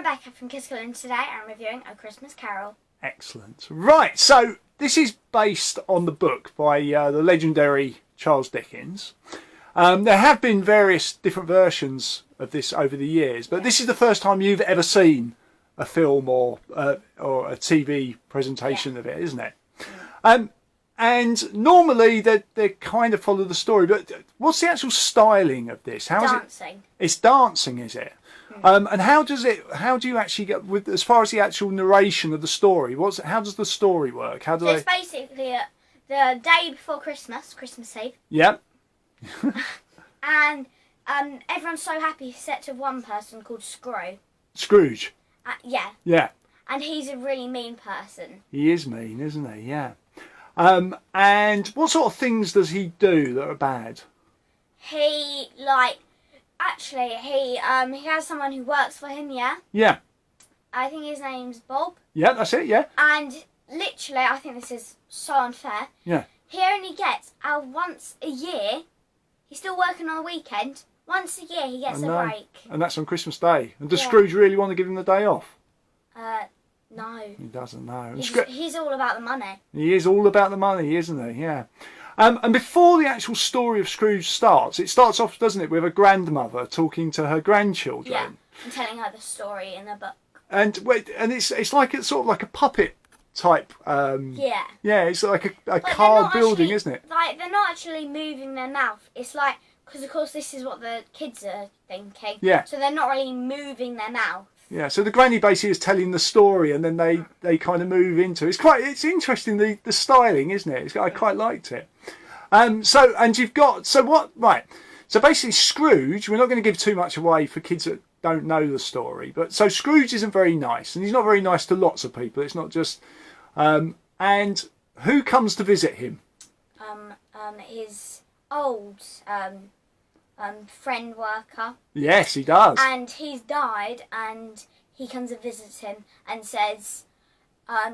Rebecca from Kiskell, and today I'm reviewing A Christmas Carol. Excellent. Right, so this is based on the book by the legendary Charles Dickens. There have been various different versions of this over the years, but this is the first time you've ever seen a film or a TV presentation of it, isn't it? And normally they kind of follow the story, but what's the actual styling of this? How Dancing. Is it? It's dancing, is it? And how do you actually get with as far as the actual narration of the story? How does the story work? How do It's basically the day before Christmas Eve. Yeah. And everyone's so happy except to one person called Scrooge. Yeah. Yeah. And he's a really mean person. He is mean, isn't he? Yeah. And what sort of things does he do that are bad? He has someone who works for him, yeah? Yeah. I think his name's Bob. Yeah, that's it, yeah. And literally, I think this is so unfair. Yeah. He only gets once a year. He's still working on the weekend. Once a year, he gets a break. And that's on Christmas Day. And does Yeah. Scrooge really want to give him the day off? No. He doesn't know. He's all about the money. He is all about the money, isn't he? Yeah. And before the actual story of Scrooge starts, it starts off, doesn't it, with a grandmother talking to her grandchildren. Yeah, and telling her the story in the book. And it's like it's sort of like a puppet type. Yeah. Yeah, it's like a card building, isn't it? Like they're not actually moving their mouth. It's like because of course this is what the kids are thinking. Yeah. So they're not really moving their mouth. Yeah, so the granny basically is telling the story, and then they kind of move into it. It's interesting the styling, isn't it? I quite liked it. So basically Scrooge. We're not going to give too much away for kids that don't know the story, but so Scrooge isn't very nice, and he's not very nice to lots of people. It's not just. And who comes to visit him? His old friend worker. Yes, he does. And he's died, and he comes and visits him and says,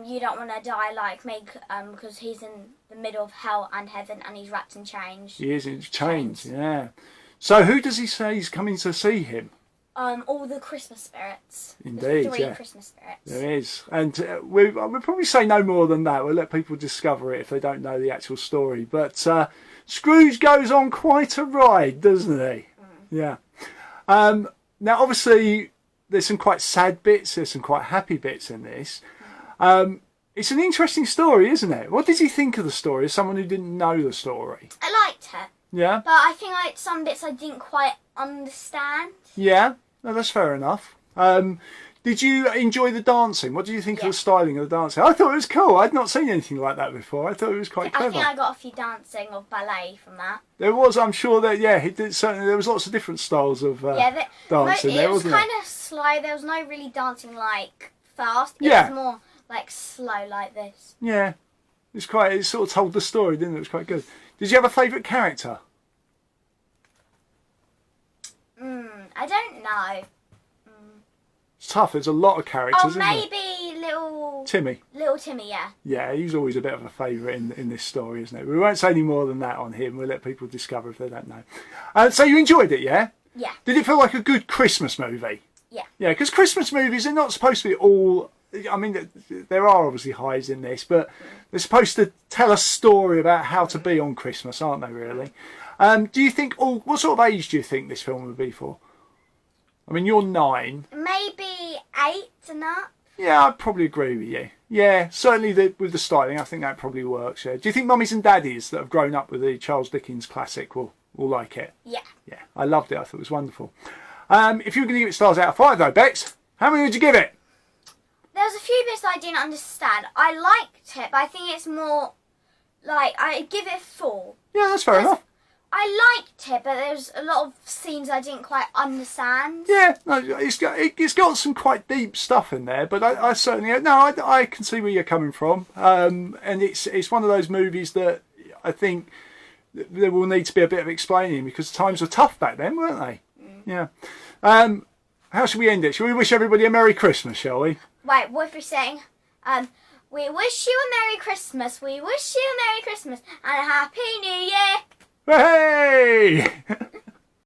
you don't want to die like me, because he's in the middle of hell and heaven, and he's wrapped in chains. He is in chains, yeah. So who does he say is coming to see him? All the Christmas spirits. Indeed, the three yeah. Christmas spirits. There is. And we'll probably say no more than that. We'll let people discover it if they don't know the actual story. But Scrooge goes on quite a ride, doesn't he? Yeah. Now, obviously, there's some quite sad bits. There's some quite happy bits in this. It's an interesting story, isn't it? What did you think of the story as someone who didn't know the story? I liked it. Yeah? But I think some bits I didn't quite understand. Yeah? No, that's fair enough. Did you enjoy the dancing? What did you think of the styling of the dancing? I thought it was cool. I'd not seen anything like that before. I thought it was quite clever. I think I got a few dancing of ballet from that. There was, I'm sure that, yeah, he did. Certainly, there was lots of different styles of dancing there, wasn't there? It was kind of slow. There was no really dancing like fast. It was more like slow like this. Yeah, it sort of told the story, didn't it? It was quite good. Did you have a favourite character? I don't know. It's tough. There's a lot of characters. Maybe little Timmy. Little Timmy, yeah. Yeah, he's always a bit of a favourite in this story, isn't it? We won't say any more than that on him. We'll let people discover if they don't know. So you enjoyed it, yeah? Yeah. Did it feel like a good Christmas movie? Yeah. Yeah, because Christmas movies are not supposed to be all. I mean, there are obviously highs in this, but they're supposed to tell a story about how to be on Christmas, aren't they? Really? Do you think? What sort of age do you think this film would be for? I mean, you're 9. Maybe 8 and up. Yeah, I'd probably agree with you. Yeah, certainly with the styling, I think that probably works. Yeah. Do you think mummies and daddies that have grown up with the Charles Dickens classic will like it? Yeah. Yeah, I loved it. I thought it was wonderful. If you were going to give it stars out of 5, though, Bex, how many would you give it? There was a few bits I didn't understand. I liked it, but I think it's more like I'd give it 4. Yeah, that's fair enough. I liked it, but there's a lot of scenes I didn't quite understand. Yeah, no, it's got some quite deep stuff in there, but I certainly I can see where you're coming from, and it's one of those movies that I think there will need to be a bit of explaining because times were tough back then, weren't they? Yeah. How should we end it? Shall we wish everybody a Merry Christmas, shall we? Wait, what if we're saying, we wish you a Merry Christmas, we wish you a Merry Christmas, and a Happy New Year! Hey!